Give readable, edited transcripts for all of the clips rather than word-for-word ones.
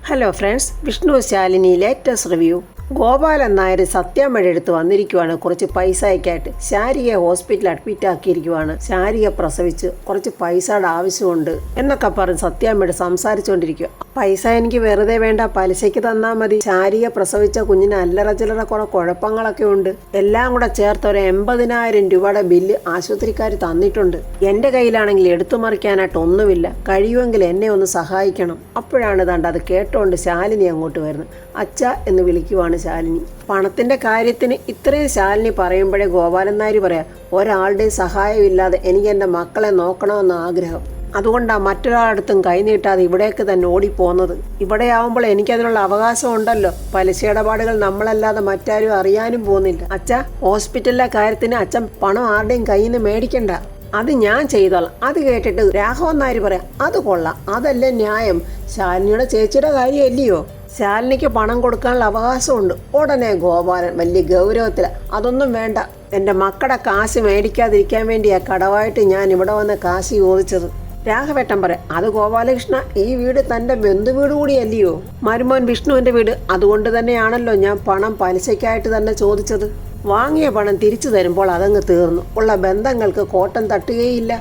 Hello friends, Vishnu Shalini latest review. Gopalan Nair സത്യാമ്മയുടെ അടുത്ത് വന്നിരിക്കുവാണ് കുറച്ച് പൈസയ്ക്കായിട്ട്. ശാരികയെ ഹോസ്പിറ്റലിൽ അഡ്മിറ്റ് ആക്കിയിരിക്കുവാണ്. ശാരിക പ്രസവിച്ച് കുറച്ച് പൈസയുടെ ആവശ്യമുണ്ട് എന്നൊക്കെ പറഞ്ഞ് സത്യാമ്മയോട് സംസാരിച്ചുകൊണ്ടിരിക്കുക. പൈസ എനിക്ക് വെറുതെ വേണ്ട, പലിശയ്ക്ക് തന്നാൽ മതി. ശാരിക പ്രസവിച്ച കുഞ്ഞിന് അല്ലറ ചില്ലറ കുറെ കുഴപ്പങ്ങളൊക്കെ ഉണ്ട്. എല്ലാം കൂടെ ചേർത്ത് ഒരു 80,000 രൂപയുടെ ബില്ല് ആശുപത്രിക്കാർ തന്നിട്ടുണ്ട്. എൻ്റെ കയ്യിലാണെങ്കിൽ എടുത്തു മറിക്കാനായിട്ട് ഒന്നുമില്ല. കഴിയുമെങ്കിൽ എന്നെ ഒന്ന് സഹായിക്കണം. അപ്പോഴാണ് ദാണ്ട് അത് കേട്ടോണ്ട് ശാലിനി അങ്ങോട്ട് വരുന്നത്. അച്ഛ എന്ന് വിളിക്കുവാണ് ശാലിനി. പണത്തിന്റെ കാര്യത്തിന് ഇത്രയും ശാലിനി പറയുമ്പോഴേ ഗോപാലൻ നായർ പറയാം, ഒരാളുടെയും സഹായമില്ലാതെ എനിക്ക് എൻ്റെ മക്കളെ നോക്കണമെന്ന് ആഗ്രഹം. അതുകൊണ്ടാണ് മറ്റൊരാളടുത്തും കൈനീട്ടാതെ ഇവിടേക്ക് തന്നെ ഓടിപ്പോകുന്നത്. ഇവിടെ ആവുമ്പോൾ എനിക്കതിനുള്ള അവകാശം ഉണ്ടല്ലോ. പലിശ ഇടപാടുകൾ നമ്മളല്ലാതെ മറ്റാരും അറിയാനും പോകുന്നില്ല. അച്ഛ, ഹോസ്പിറ്റലിലെ കാര്യത്തിന് അച്ഛൻ പണം ആരുടെയും കയ്യിൽ നിന്ന് മേടിക്കണ്ട, അത് ഞാൻ ചെയ്തോളാം. അത് കേട്ടിട്ട് രാഘവൻ നായർ പറയാം, അത് കൊള്ളാം, അതല്ലേ ന്യായം. ശാലിനിയുടെ ചേച്ചിയുടെ കാര്യമല്ലയോ, ശാലിനിക്ക് പണം കൊടുക്കാനുള്ള അവകാശമുണ്ട്. ഉടനെ ഗോപാലൻ വലിയ ഗൗരവത്തിൽ, അതൊന്നും വേണ്ട, എൻ്റെ മക്കളുടെ കാശ് മേടിക്കാതിരിക്കാൻ വേണ്ടിയാ കടവായിട്ട് ഞാൻ ഇവിടെ വന്ന് കാശ് ചോദിച്ചത്. രാഘവേട്ടൻ പറയാം, അത് ഗോപാലകൃഷ്ണ, ഈ വീട് തൻ്റെ ബന്ധുവീട് കൂടിയല്ലയോ, മരുമോൻ വിഷ്ണുവിൻ്റെ വീട്. അതുകൊണ്ട് തന്നെയാണല്ലോ ഞാൻ പണം പലിശയ്ക്കായിട്ട് തന്നെ ചോദിച്ചത്. വാങ്ങിയ പണം തിരിച്ചു തരുമ്പോൾ അതങ്ങ് തീർന്നു. ഉള്ള ബന്ധങ്ങൾക്ക് കോട്ടം തട്ടുകയില്ല.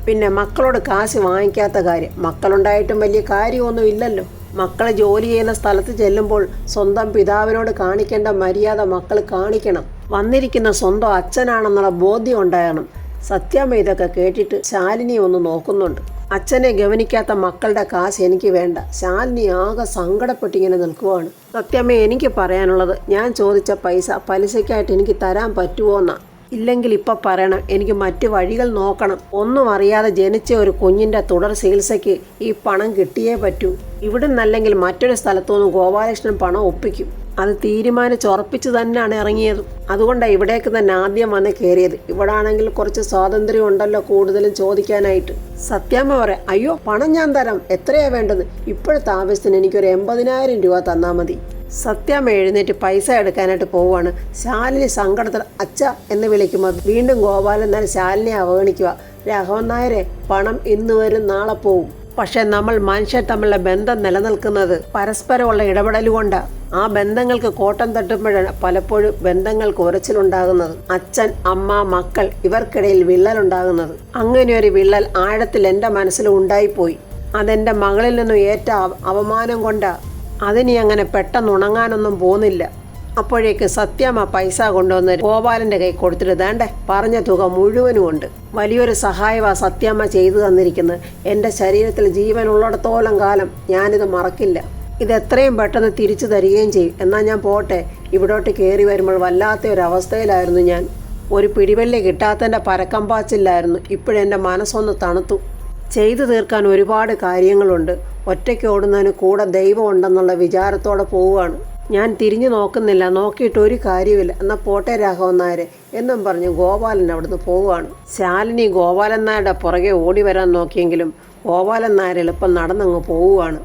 പിന്നെ മക്കളോട് കാശ് വാങ്ങിക്കാത്ത കാര്യം, മക്കളുണ്ടായിട്ടും വലിയ കാര്യമൊന്നും ഇല്ലല്ലോ. മക്കൾ ജോലി ചെയ്യുന്ന സ്ഥലത്ത് ചെല്ലുമ്പോൾ സ്വന്തം പിതാവിനോട് കാണിക്കേണ്ട മര്യാദ മക്കൾ കാണിക്കണം. വന്നിരിക്കുന്ന സ്വന്തം അച്ഛനാണെന്നുള്ള ബോധ്യം ഉണ്ടാകണം. സത്യാമ്മ ഇതൊക്കെ കേട്ടിട്ട് ശാലിനി ഒന്ന് നോക്കുന്നുണ്ട്. അച്ഛനെ ഗവനിക്കാത്ത മക്കളുടെ കാശ് എനിക്ക് വേണ്ട. ശാലിനി ആകെ സങ്കടപ്പെട്ടിങ്ങനെ നിൽക്കുവാണ്. സത്യാമ്മ, എനിക്ക് പറയാനുള്ളത്, ഞാൻ ചോദിച്ച പൈസ പലിശയ്ക്കായിട്ട് എനിക്ക് തരാൻ പറ്റുമോ എന്നാ. ഇല്ലെങ്കിൽ ഇപ്പം പറയണം, എനിക്ക് മറ്റു വഴികൾ നോക്കണം. ഒന്നും അറിയാതെ ജനിച്ച ഒരു കുഞ്ഞിൻ്റെ തുടർ ചികിത്സയ്ക്ക് ഈ പണം കിട്ടിയേ പറ്റൂ. ഇവിടുന്നല്ലെങ്കിൽ മറ്റൊരു സ്ഥലത്തുനിന്ന് ഗോപാലകൃഷ്ണൻ പണം ഒപ്പിക്കും. അത് തീരുമാനിച്ചുറപ്പിച്ച് തന്നെയാണ് ഇറങ്ങിയത്. അതുകൊണ്ടാണ് ഇവിടേക്ക് തന്നെ ആദ്യം വന്ന് കയറിയത്. ഇവിടെ ആണെങ്കിൽ കുറച്ച് സ്വാതന്ത്ര്യം ഉണ്ടല്ലോ കൂടുതലും ചോദിക്കാനായിട്ട്. സത്യാമ്മ പറയാം, അയ്യോ, പണം ഞാൻ തരാം, എത്രയാ വേണ്ടത്? ഇപ്പോഴത്തെ ആവശ്യത്തിന് എനിക്കൊരു 80,000 രൂപ തന്നാൽ മതി. സത്യാമ്മ എഴുന്നേറ്റ് പൈസ എടുക്കാനായിട്ട് പോവുകയാണ്. ശാലിനി സങ്കടത്തിൽ അച്ഛ എന്ന് വിളിക്കുമ്പോൾ വീണ്ടും ഗോപാലൻ നായർ ശാലിനിയെ അവഗണിക്കുക. രാഘവൻ നായരെ, പണം ഇന്ന് വരും നാളെ പോവും. പക്ഷെ നമ്മൾ മനുഷ്യർ തമ്മിലുള്ള ബന്ധം നിലനിൽക്കുന്നത് പരസ്പരമുള്ള ഇടപെടൽ കൊണ്ടാണ്. ആ ബന്ധങ്ങൾക്ക് കോട്ടം തട്ടുമ്പോഴാണ് പലപ്പോഴും ബന്ധങ്ങൾക്ക് ഉരച്ചിലുണ്ടാകുന്നത്. അച്ഛൻ, അമ്മ, മക്കൾ ഇവർക്കിടയിൽ വിള്ളലുണ്ടാകുന്നത്. അങ്ങനെ ഒരു വിള്ളൽ ആഴത്തിൽ എൻ്റെ മനസ്സിൽ ഉണ്ടായിപ്പോയി. അതെൻ്റെ മകളിൽ നിന്നും ഏറ്റ അവമാനം കൊണ്ടാണ്. അതിനി അങ്ങനെ പെട്ടെന്ന് ഉണങ്ങാനൊന്നും പോകുന്നില്ല. അപ്പോഴേക്ക് സത്യാമ്മ പൈസ കൊണ്ടുവന്ന് ഗോപാലൻ്റെ കൈ കൊടുത്തിട്ട്, വേണ്ടേ, പറഞ്ഞ തുക മുഴുവനും ഉണ്ട്. വലിയൊരു സഹായമാണ് സത്യാമ്മ ചെയ്തു തന്നിരിക്കുന്നത്. എൻ്റെ ശരീരത്തിൽ ജീവൻ ഉള്ളിടത്തോളം കാലം ഞാനിത് മറക്കില്ല. ഇത് എത്രയും പെട്ടെന്ന് തിരിച്ചു തരികയും ചെയ്യും. എന്നാൽ ഞാൻ പോട്ടെ. ഇവിടോട്ട് കയറി വരുമ്പോൾ വല്ലാത്ത ഒരു അവസ്ഥയിലായിരുന്നു ഞാൻ. ഒരു പിടിവള്ളി കിട്ടാത്തതിൻ്റെ പരക്കം പാച്ചില്ലായിരുന്നു. ഇപ്പോഴെൻ്റെ മനസ്സൊന്ന് തണുത്തു. ചെയ്തു തീർക്കാൻ ഒരുപാട് കാര്യങ്ങളുണ്ട്. ഒറ്റയ്ക്ക് ഓടുന്നതിന് കൂടെ ദൈവം ഉണ്ടെന്നുള്ള വിചാരത്തോടെ പോവുകയാണ്. ഞാൻ തിരിഞ്ഞു നോക്കുന്നില്ല, നോക്കിയിട്ട് ഒരു കാര്യമില്ല. എന്നാൽ പോട്ടെ രാഘവൻ നായരെ എന്നും പറഞ്ഞ് ഗോപാലൻ അവിടുന്ന് പോവുകയാണ്. ശാലിനി ഗോപാലൻ നായരുടെ പുറകെ ഓടി വരാൻ നോക്കിയെങ്കിലും ഗോപാലൻ നായർ എളുപ്പം നടന്നങ്ങ് പോവുകയാണ്.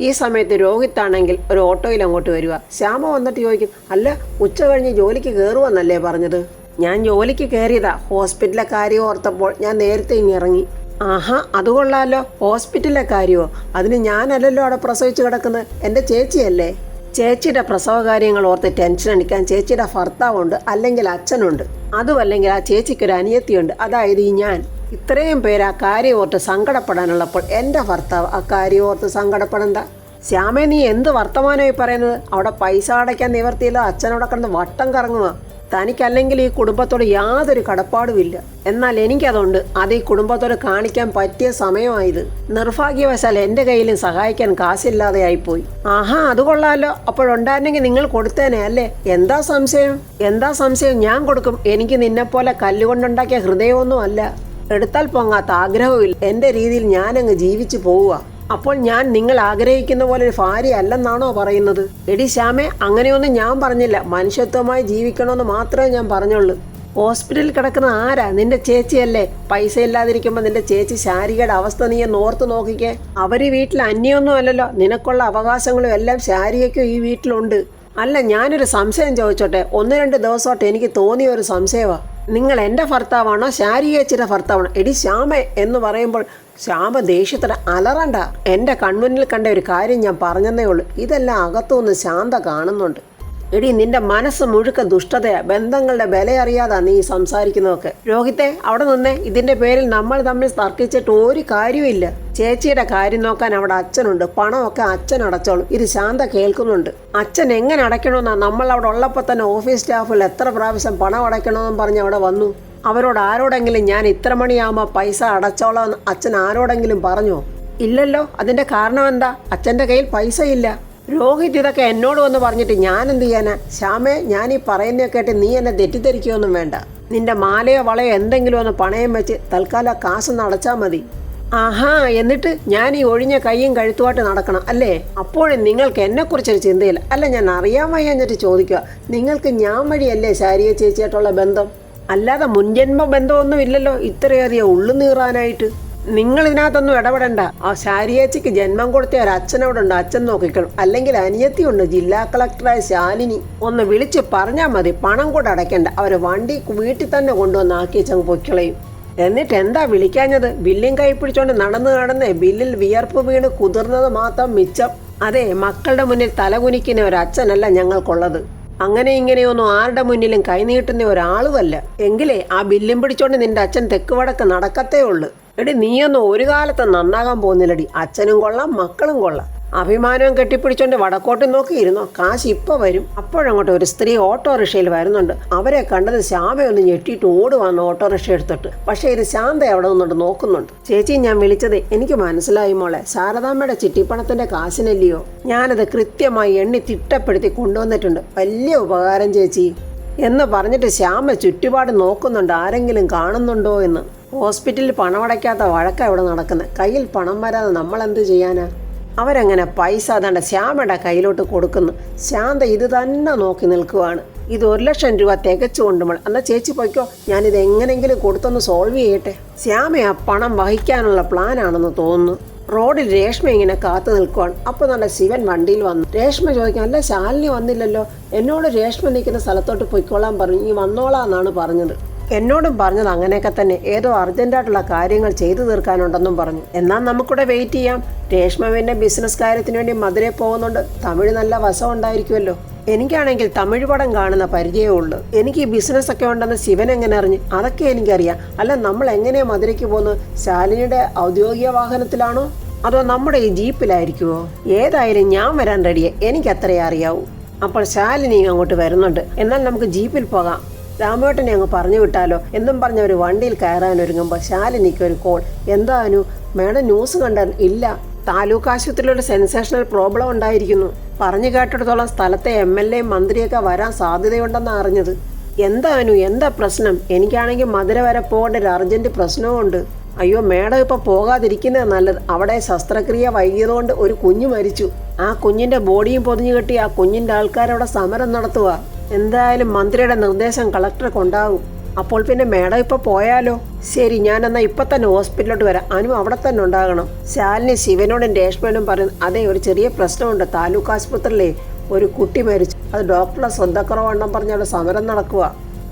ഈ സമയത്ത് രോഹിത്താണെങ്കിൽ ഒരു ഓട്ടോയിൽ അങ്ങോട്ട് വരിക. ശ്യാമ വന്നിട്ട് ചോദിക്കും, അല്ല, ഉച്ച കഴിഞ്ഞ് ജോലിക്ക് കയറുമെന്നല്ലേ പറഞ്ഞത്? ഞാൻ ജോലിക്ക് കയറിയതാ. ഹോസ്പിറ്റലിലെ കാര്യം ഓർത്തപ്പോൾ ഞാൻ നേരത്തെ ഇങ്ങ് ഇറങ്ങി. ആഹാ, അത് കൊള്ളാമല്ലോ. ഹോസ്പിറ്റലിലെ കാര്യമോ? അതിന് ഞാനല്ലല്ലോ അവിടെ പ്രസവിച്ച് കിടക്കുന്നത്, എൻ്റെ ചേച്ചിയല്ലേ. ചേച്ചിയുടെ പ്രസവ കാര്യങ്ങൾ ഓർത്ത് ടെൻഷൻ അടിക്കാൻ ചേച്ചിയുടെ ഭർത്താവുണ്ട്, അല്ലെങ്കിൽ അച്ഛനുണ്ട്. അതുമല്ലെങ്കിൽ ആ ചേച്ചിക്കൊരു അനിയത്തിയുണ്ട്, അതായത് ഈ ഞാൻ. ഇത്രയും പേര് ആ കാര്യം ഓർത്ത് സങ്കടപ്പെടാനുള്ളപ്പോൾ എൻ്റെ ഭർത്താവ് ആ കാര്യം ഓർത്ത് സങ്കടപ്പെടണ്ട. ശ്യാമേ, നീ എന്ത് വർത്തമാനമായി പറയുന്നത്? അവിടെ പൈസ അടയ്ക്കാൻ നിവർത്തിയില്ല, അച്ഛനവിടെ കിടന്ന് വട്ടം കറങ്ങുക. തനിക്കല്ലെങ്കിൽ ഈ കുടുംബത്തോട് യാതൊരു കടപ്പാടുമില്ല. എന്നാൽ എനിക്കതുണ്ട്. അത് ഈ കുടുംബത്തോട് കാണിക്കാൻ പറ്റിയ സമയമായത്. നിർഭാഗ്യവശാൽ എൻ്റെ കയ്യിലും സഹായിക്കാൻ കാശില്ലാതെ ആയിപ്പോയി. ആഹാ, അത് കൊള്ളാമല്ലോ. അപ്പോഴുണ്ടായിരുന്നെങ്കിൽ നിങ്ങൾ കൊടുത്തേനെ അല്ലേ? എന്താ സംശയം? ഞാൻ കൊടുക്കും. എനിക്ക് നിന്നെപ്പോലെ കല്ലുകൊണ്ടുണ്ടാക്കിയ ഹൃദയമൊന്നും അല്ല. എടുത്താൽ പൊങ്ങാത്ത ആഗ്രഹവുമില്ല. എൻ്റെ രീതിയിൽ ഞാനങ്ങ് ജീവിച്ചു പോവുക. അപ്പോൾ ഞാൻ നിങ്ങൾ ആഗ്രഹിക്കുന്ന പോലെ ഒരു ഭാര്യ അല്ലെന്നാണോ പറയുന്നത്? എടി ശ്യാമേ, അങ്ങനെയൊന്നും ഞാൻ പറഞ്ഞില്ല. മനുഷ്യത്വമായി ജീവിക്കണമെന്ന് മാത്രമേ ഞാൻ പറഞ്ഞുള്ളൂ. ഹോസ്പിറ്റലിൽ കിടക്കുന്ന ആരാ? നിന്റെ ചേച്ചിയല്ലേ. പൈസ ഇല്ലാതിരിക്കുമ്പോൾ നിന്റെ ചേച്ചി ശാരികയുടെ അവസ്ഥ നീ നോർത്ത് നോക്കിക്കേ. അവർ വീട്ടിൽ അന്യൊന്നും അല്ലല്ലോ. നിനക്കുള്ള അവകാശങ്ങളും എല്ലാം ശാരികയ്ക്കും ഈ വീട്ടിലുണ്ട്. അല്ല, ഞാനൊരു സംശയം ചോദിച്ചോട്ടെ? 1-2 ദിവസമായിട്ട് എനിക്ക് തോന്നിയ ഒരു സംശയമാണ്. നിങ്ങൾ എൻ്റെ ഭർത്താവാണോ ശാരികേച്ചിയുടെ ഭർത്താവാണോ? എടി ശ്യാമേ എന്ന് പറയുമ്പോൾ ശ്യാമ ദേഷ്യത്തിന് അലറണ്ട. എൻ്റെ കൺമുന്നിൽ കണ്ട ഒരു കാര്യം ഞാൻ പറഞ്ഞതേ ഉള്ളൂ. ഇതെല്ലാം അകത്തുനിന്ന് ശാന്ത കാണുന്നുണ്ട്. എടി, നിന്റെ മനസ്സ് മുഴുക്ക ദുഷ്ടതയാ. ബന്ധങ്ങളുടെ വില അറിയാതാ നീ സംസാരിക്കുന്നതൊക്കെ. രോഹിത്തെ, അവിടെ നിന്നേ. ഇതിന്റെ പേരിൽ നമ്മൾ തമ്മിൽ തർക്കിച്ചിട്ട് ഒരു കാര്യമില്ല. ചേച്ചിയുടെ കാര്യം നോക്കാൻ അവിടെ അച്ഛനുണ്ട്. പണമൊക്കെ അച്ഛൻ അടച്ചോളും. ഇത് ശാന്ത കേൾക്കുന്നുണ്ട്. അച്ഛൻ എങ്ങനെ അടയ്ക്കണമെന്നാ? നമ്മൾ അവിടെ ഉള്ളപ്പോൾ തന്നെ ഓഫീസ് സ്റ്റാഫിൽ എത്ര പ്രാവശ്യം പണം അടയ്ക്കണമെന്നും പറഞ്ഞ് അവിടെ വന്നു. അവരോട് ആരോടെങ്കിലും ഞാൻ ഇത്ര മണിയാകുമ്പോൾ പൈസ അടച്ചോളാം എന്ന് അച്ഛൻ ആരോടെങ്കിലും പറഞ്ഞോ? ഇല്ലല്ലോ. അതിന്റെ കാരണം എന്താ? അച്ഛൻ്റെ കയ്യിൽ പൈസ ഇല്ല. രോഹിത് ഇതൊക്കെ എന്നോട് വന്ന് പറഞ്ഞിട്ട് ഞാൻ എന്ത് ചെയ്യാനാ? ശ്യാമേ, ഞാൻ ഈ പറയുന്നതൊക്കെ കേട്ട് നീ എന്നെ തെറ്റിദ്ധരിക്കുകയൊന്നും വേണ്ട. നിന്റെ മാലയോ വളയോ എന്തെങ്കിലും ഒന്ന് പണയം വെച്ച് തൽക്കാലം കാശൊന്ന് അടച്ചാൽ മതി. ആഹാ, എന്നിട്ട് ഞാൻ ഈ ഒഴിഞ്ഞ കൈയും കഴുത്തുമായിട്ട് നടക്കണം അല്ലേ? അപ്പോഴും നിങ്ങൾക്ക് എന്നെക്കുറിച്ചൊരു ചിന്തയില്ല. അല്ല, ഞാൻ അറിയാൻ വയ്യാഞ്ഞിട്ട് ചോദിക്കുക. നിങ്ങൾക്ക് ഞാൻ വഴിയല്ലേ ശാരിക ചേച്ചിയായിട്ടുള്ള ബന്ധം? അല്ലാതെ മുൻജന്മ ബന്ധമൊന്നും ഇല്ലല്ലോ ഇത്രയധികം ഉള്ളു നീറാനായിട്ട്. നിങ്ങൾ ഇതിനകത്തൊന്നും ഇടപെടണ്ട. ആ ശാരിയേച്ചിക്ക് ജന്മം കൊടുത്ത ഒരു അച്ഛനവിടെ ഉണ്ട്. അച്ഛൻ നോക്കിക്കണം. അല്ലെങ്കിൽ അനിയത്തിയുണ്ട്, ജില്ലാ കളക്ടറായ ശാലിനി. ഒന്ന് വിളിച്ച് പറഞ്ഞാൽ മതി. പണം കൂടെ അടയ്ക്കണ്ട. അവരെ വണ്ടി വീട്ടിൽ തന്നെ കൊണ്ടുവന്ന് ആക്കിച്ചങ്ങ് പൊയ്ക്കളയും. എന്നിട്ട് എന്താ വിളിക്കാഞ്ഞത്? ബില്ലും കൈ പിടിച്ചോണ്ട് നടന്ന് ബില്ലിൽ വിയർപ്പ് വീണ് കുതിർന്നത് മാത്രം മിച്ചം. അതെ, മക്കളുടെ മുന്നിൽ തലകുനിക്കുന്ന ഒരു അച്ഛനല്ല ഞങ്ങൾക്കുള്ളത്. അങ്ങനെ ഇങ്ങനെയൊന്നും ആരുടെ മുന്നിലും കൈനീട്ടുന്ന ഒരാളുമല്ല. എങ്കിലേ ആ ബില്ലും പിടിച്ചോണ്ട് നിന്റെ അച്ഛൻ തെക്ക് വടക്ക് നടക്കത്തേ ഉള്ളു. എടി, നീയൊന്നും ഒരു കാലത്ത് നന്നാകാൻ പോകുന്നില്ലടി. അച്ഛനും കൊള്ളാം, മക്കളും കൊള്ളാം. അഭിമാനവും കെട്ടിപ്പിടിച്ചോണ്ട് വടക്കോട്ട് നോക്കിയിരുന്നോ? കാശ് ഇപ്പൊ വരും. അപ്പോഴങ്ങോട്ട് ഒരു സ്ത്രീ ഓട്ടോറിക്ഷയിൽ വരുന്നുണ്ട്. അവരെ കണ്ടത് ശ്യാമയൊന്ന് ഞെട്ടിയിട്ട് ഓടുവാന്ന് ഓട്ടോറിക്ഷ എടുത്തിട്ട്. പക്ഷേ ഇത് ശാന്ത അവിടെ നിന്നുകൊണ്ട് നോക്കുന്നുണ്ട്. ചേച്ചി, ഞാൻ വിളിച്ചത് എനിക്ക് മനസ്സിലായി മോളെ. ശാരദാമ്മയുടെ ചിട്ടിപ്പണത്തിന്റെ കാശിനല്ലയോ? ഞാനത് കൃത്യമായി എണ്ണി തിട്ടപ്പെടുത്തി കൊണ്ടുവന്നിട്ടുണ്ട്. വലിയ ഉപകാരം ചേച്ചി എന്ന് പറഞ്ഞിട്ട് ശ്യാമ ചുറ്റുപാട് നോക്കുന്നുണ്ട്, ആരെങ്കിലും കാണുന്നുണ്ടോ എന്ന്. ഹോസ്പിറ്റലിൽ പണമടയ്ക്കാത്ത വഴക്ക ഇവിടെ നടക്കുന്നത്. കയ്യിൽ പണം വരാതെ നമ്മൾ എന്ത് ചെയ്യാനാ? അവരങ്ങനെ പൈസ അതാണ്ട് ശ്യാമയുടെ കയ്യിലോട്ട് കൊടുക്കുന്നു. ശാന്ത ഇത് തന്നെ നോക്കി നിൽക്കുവാണ്. ഇത് 1,00,000 രൂപ തികച്ചു കൊണ്ടുമ്പോൾ. എന്നാൽ ചേച്ചി പോയിക്കോ, ഞാനിത് എങ്ങനെങ്കിലും കൊടുത്തൊന്ന് സോൾവ് ചെയ്യട്ടെ. ശ്യാമ ആ പണം വഹിക്കാനുള്ള പ്ലാനാണെന്ന് തോന്നുന്നു. റോഡിൽ രേഷ്മ ഇങ്ങനെ കാത്തു നിൽക്കുവാണ്. അപ്പോൾ നല്ല ശിവൻ വണ്ടിയിൽ വന്നു. രേഷ്മ ചോദിക്കാൻ, അല്ല ശാലിനി വന്നില്ലല്ലോ? എന്നോട് രേഷ്മ നിൽക്കുന്ന സ്ഥലത്തോട്ട് പൊയ്ക്കോളാൻ പറഞ്ഞു. ഈ വന്നോളാന്നാണ് പറഞ്ഞത്. എന്നോടും പറഞ്ഞത് അങ്ങനെയൊക്കെ തന്നെ. ഏതോ അർജന്റായിട്ടുള്ള കാര്യങ്ങൾ ചെയ്തു തീർക്കാനുണ്ടെന്നും പറഞ്ഞു. എന്നാൽ നമുക്കിവിടെ വെയിറ്റ് ചെയ്യാം. രേഷ്മ പിന്നെ ബിസിനസ് കാര്യത്തിന് വേണ്ടി മധുരയിൽ പോകുന്നുണ്ട്. തമിഴ് നല്ല വശം ഉണ്ടായിരിക്കുമല്ലോ. എനിക്കാണെങ്കിൽ തമിഴ് പടം കാണുന്ന പരിചയമേ ഉള്ളൂ. എനിക്ക് ഈ ബിസിനസ് ഒക്കെ ഉണ്ടെന്ന് ശിവൻ എങ്ങനെ അറിഞ്ഞു? അതൊക്കെ എനിക്കറിയാം. അല്ല, നമ്മൾ എങ്ങനെയാ മധുരയ്ക്ക് പോകുന്നത്? ശാലിനിയുടെ ഔദ്യോഗിക വാഹനത്തിലാണോ അതോ നമ്മുടെ ഈ ജീപ്പിലായിരിക്കുമോ? ഏതായാലും ഞാൻ വരാൻ റെഡിയെ. എനിക്ക് അത്രയേ അറിയാവൂ. അപ്പോൾ ശാലിനി അങ്ങോട്ട് വരുന്നുണ്ട്. എന്നാൽ നമുക്ക് ജീപ്പിൽ പോകാം. രാമേട്ടനെ അങ്ങ് പറഞ്ഞു വിട്ടാലോ എന്നും പറഞ്ഞ ഒരു വണ്ടിയിൽ കയറാൻ ഒരുങ്ങുമ്പോൾ ശാലിനിക്ക് ഒരു കോൾ. എന്താനു മേഡം ന്യൂസ് കണ്ടാൽ? ഇല്ല, താലൂക്ക് ആശുപത്രിയിലൊരു സെൻസേഷണൽ പ്രോബ്ലം ഉണ്ടായിരിക്കുന്നു. പറഞ്ഞു കേട്ടിടത്തോളം സ്ഥലത്തെ MLA മന്ത്രിയൊക്കെ വരാൻ സാധ്യതയുണ്ടെന്ന് അറിഞ്ഞത്. എന്താനു, എന്താ പ്രശ്നം? എനിക്കാണെങ്കിൽ മധുര വരെ പോകേണ്ട ഒരു അർജന്റ് പ്രശ്നവും ഉണ്ട്. അയ്യോ മേഡം ഇപ്പോൾ പോകാതിരിക്കുന്നത് നല്ലത്. അവിടെ ശസ്ത്രക്രിയ വൈകിയതുകൊണ്ട് ഒരു കുഞ്ഞ് മരിച്ചു. ആ കുഞ്ഞിൻ്റെ ബോഡിയും പൊതിഞ്ഞു കെട്ടി ആ കുഞ്ഞിൻ്റെ ആൾക്കാരവിടെ സമരം നടത്തുക. എന്തായാലും മന്ത്രിയുടെ നിർദ്ദേശം കളക്ടർക്ക് ഉണ്ടാകും. അപ്പോൾ പിന്നെ മേഡം ഇപ്പോൾ പോയാലോ? ശരി, ഞാനെന്നാൽ ഇപ്പം തന്നെ ഹോസ്പിറ്റലിലോട്ട് വരാം. അനു അവിടെ തന്നെ ഉണ്ടാകണം. ശാലിനി ശിവനോടും രേഷ്മയോടും പറഞ്ഞു, അതെ ഒരു ചെറിയ പ്രശ്നമുണ്ട്. താലൂക്ക് ആശുപത്രിയിലെ ഒരു കുട്ടി മരിച്ചു. അത് ഡോക്ടറുടെ ശ്രദ്ധക്കുറവെണ്ണം പറഞ്ഞ് അവിടെ സമരം നടക്കുക.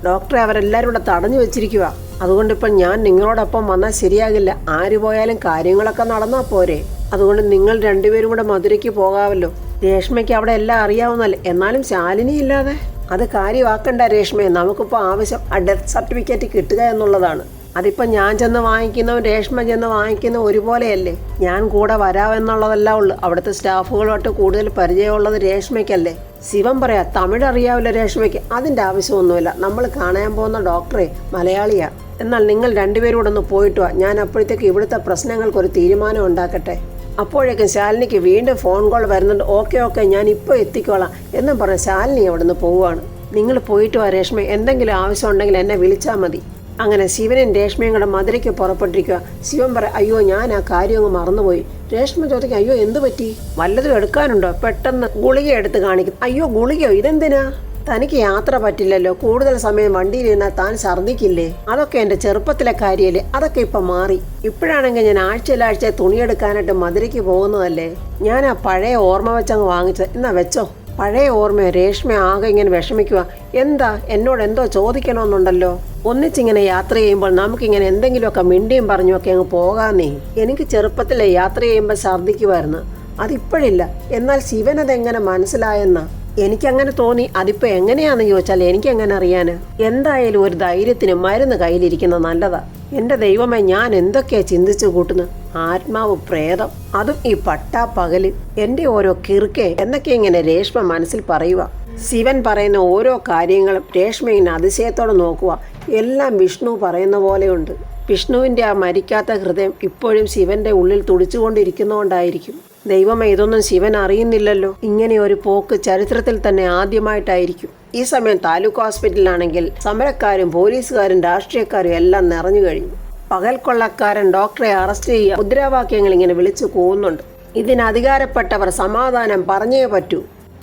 ഡോക്ടറെ അവരെല്ലാവരും ഇവിടെ തടഞ്ഞു വെച്ചിരിക്കുക. അതുകൊണ്ടിപ്പം ഞാൻ നിങ്ങളോടൊപ്പം വന്നാൽ ശരിയാകില്ല. ആര് പോയാലും കാര്യങ്ങളൊക്കെ നടന്നാൽ പോരെ. അതുകൊണ്ട് നിങ്ങൾ രണ്ടുപേരും കൂടെ മധുരയ്ക്ക് പോകാമല്ലോ. രേഷ്മയ്ക്ക് അവിടെ എല്ലാം അറിയാവുന്നല്ലേ. എന്നാലും ശാലിനി ഇല്ലാതെ അത് കാര്യമാക്കണ്ട രേഷ്മയെ. നമുക്കിപ്പോൾ ആവശ്യം ആ ഡെത്ത് സർട്ടിഫിക്കറ്റ് കിട്ടുക എന്നുള്ളതാണ്. അതിപ്പോൾ ഞാൻ ചെന്ന് വാങ്ങിക്കുന്നതും രേഷ്മ ചെന്ന് വാങ്ങിക്കുന്നതും ഒരുപോലെയല്ലേ. ഞാൻ കൂടെ വരാമെന്നുള്ളതല്ല ഉള്ളു. അവിടുത്തെ സ്റ്റാഫുകളുമായിട്ട് കൂടുതൽ പരിചയമുള്ളത് രേഷ്മയ്ക്കല്ലേ. ശിവൻ പറയാ, തമിഴ് അറിയാവില്ല രേഷ്മയ്ക്ക്. അതിൻ്റെ ആവശ്യമൊന്നുമില്ല. നമ്മൾ കാണാൻ പോകുന്ന ഡോക്ടറെ മലയാളിയാ. എന്നാൽ നിങ്ങൾ രണ്ടുപേരും കൂടെ ഒന്ന് പോയിട്ട് വാ. ഞാൻ അപ്പോഴത്തേക്ക് ഇവിടുത്തെ പ്രശ്നങ്ങൾക്കൊരു തീരുമാനം ഉണ്ടാക്കട്ടെ. അപ്പോഴേക്കും ശാലിനിക്ക് വീണ്ടും ഫോൺ കോൾ വരുന്നുണ്ട്. ഓക്കെ ഞാൻ ഇപ്പോൾ എത്തിക്കോളാം എന്നും പറഞ്ഞ് ശാലിനി അവിടെ നിന്ന് പോവുകയാണ്. നിങ്ങൾ പോയിട്ട് വാ രേഷ്മ. എന്തെങ്കിലും ആവശ്യം ഉണ്ടെങ്കിൽ എന്നെ വിളിച്ചാൽ മതി. അങ്ങനെ ശിവനും രേഷ്മയും കൂടെ മധുരയ്ക്ക് പുറപ്പെട്ടിരിക്കുക. ശിവൻ പറ, അയ്യോ ഞാൻ ആ കാര്യം അങ്ങ് മറന്നുപോയി. രേഷ്മ ചോദിക്കും, അയ്യോ എന്ത് പറ്റി? വല്ലതും എടുക്കാനുണ്ടോ? പെട്ടെന്ന് ഗുളിക എടുത്ത് കാണിക്കും. അയ്യോ ഗുളികയോ? ഇതെന്തിനാ? തനിക്ക് യാത്ര പറ്റില്ലല്ലോ. കൂടുതൽ സമയം വണ്ടിയിലിരുന്നാൽ താൻ ഛർദ്ദിക്കില്ലേ? അതൊക്കെ എൻ്റെ ചെറുപ്പത്തിലെ കാര്യമല്ലേ. അതൊക്കെ ഇപ്പം മാറി. ഇപ്പോഴാണെങ്കിൽ ഞാൻ ആഴ്ച തുണിയെടുക്കാനായിട്ട് മധുരയ്ക്ക് പോകുന്നതല്ലേ. ഞാൻ ആ പഴയ ഓർമ്മ വെച്ചങ്ങ് വാങ്ങിച്ചത്. എന്നാ വെച്ചോ. പഴയ ഓർമ്മയോ രേഷ്മ ആകെ ഇങ്ങനെ വിഷമിക്കുക. എന്താ എന്നോട് എന്തോ ചോദിക്കണമെന്നുണ്ടല്ലോ. ഒന്നിച്ചിങ്ങനെ യാത്ര ചെയ്യുമ്പോൾ നമുക്കിങ്ങനെ എന്തെങ്കിലുമൊക്കെ മിണ്ടിയും പറഞ്ഞുമൊക്കെ അങ്ങ് പോകാന്നേ. എനിക്ക് ചെറുപ്പത്തിലെ യാത്ര ചെയ്യുമ്പോൾ ഛർദ്ദിക്കുമായിരുന്നു. അതിപ്പോഴില്ല. എന്നാൽ ശിവനതെങ്ങനെ മനസ്സിലായെന്നാ എനിക്കങ്ങനെ തോന്നി. അതിപ്പോൾ എങ്ങനെയാണെന്ന് ചോദിച്ചാൽ എനിക്കെങ്ങനെ അറിയാന്. എന്തായാലും ഒരു ധൈര്യത്തിന് മരുന്ന് കയ്യിലിരിക്കുന്നത് നല്ലതാ. എൻ്റെ ദൈവമേ, ഞാൻ എന്തൊക്കെയാ ചിന്തിച്ചു കൂട്ടുന്നു. ആത്മാവ് പ്രേതം, അതും ഈ പട്ടാപ്പകല്. എൻ്റെ ഓരോ കിറുക്കെ എന്നൊക്കെ ഇങ്ങനെ രേഷ്മ മനസ്സിൽ പറയുക. ശിവൻ പറയുന്ന ഓരോ കാര്യങ്ങളും രേഷ്മ ഇങ്ങനെ അതിശയത്തോടെ നോക്കുക. എല്ലാം വിഷ്ണു പറയുന്ന പോലെയുണ്ട്. വിഷ്ണുവിൻ്റെ ആ മരിക്കാത്ത ഹൃദയം ഇപ്പോഴും ശിവന്റെ ഉള്ളിൽ തുടിച്ചുകൊണ്ടിരിക്കുന്നതുകൊണ്ടായിരിക്കും. ദൈവമേ, ഇതൊന്നും ശിവൻ അറിയുന്നില്ലല്ലോ. ഇങ്ങനെ ഒരു പോക്ക് ചരിത്രത്തിൽ തന്നെ ആദ്യമായിട്ടായിരിക്കും. ഈ സമയം താലൂക്ക് ഹോസ്പിറ്റലിലാണെങ്കിൽ സമരക്കാരും പോലീസുകാരും രാഷ്ട്രീയക്കാരും എല്ലാം നിറഞ്ഞു കഴിഞ്ഞു. പകൽ കൊള്ളക്കാരൻ ഡോക്ടറെ അറസ്റ്റ് ചെയ്യുക മുദ്രാവാക്യങ്ങൾ ഇങ്ങനെ വിളിച്ചു കൂവുന്നുണ്ട്. ഇതിന് അധികാരപ്പെട്ടവർ സമാധാനം പറഞ്ഞേ പറ്റൂ.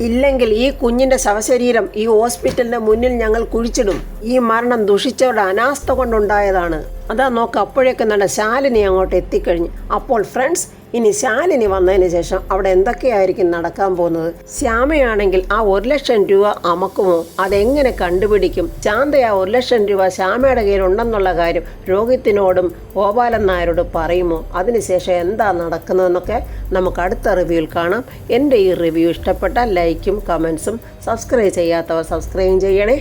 ഇല്ലെങ്കിൽ ഈ കുഞ്ഞിന്റെ ശവശരീരം ഈ ഹോസ്പിറ്റലിന്റെ മുന്നിൽ ഞങ്ങൾ കുഴിച്ചിടും. ഈ മരണം ദുഷിച്ചവരുടെ അനാസ്ഥ കൊണ്ടുണ്ടായതാണ്. അതാ നോക്ക്, അപ്പോഴേക്ക് നല്ല ശാലിനി അങ്ങോട്ട് എത്തിക്കഴിഞ്ഞു. അപ്പോൾ ഫ്രണ്ട്സ്, ഇനി ശാലിനി വന്നതിന് ശേഷം അവിടെ എന്തൊക്കെയായിരിക്കും നടക്കാൻ പോകുന്നത്? ശ്യാമയാണെങ്കിൽ ആ 1,00,000 രൂപ അമക്കുമോ? അതെങ്ങനെ കണ്ടുപിടിക്കും? ചാന്ത ആ 1,00,000 രൂപ ശ്യാമയുടെ കയ്യിലുണ്ടെന്നുള്ള കാര്യം രോഹിത്തിനോടും ഗോപാലൻ നായരോട് പറയുമോ? അതിനുശേഷം എന്താ നടക്കുന്നതെന്നൊക്കെ നമുക്ക് അടുത്ത റിവ്യൂവിൽ കാണാം. എൻ്റെ ഈ റിവ്യൂ ഇഷ്ടപ്പെട്ടാൽ ലൈക്കും കമൻസും, സബ്സ്ക്രൈബ് ചെയ്യാത്തവർ സബ്സ്ക്രൈബ് ചെയ്യണേ.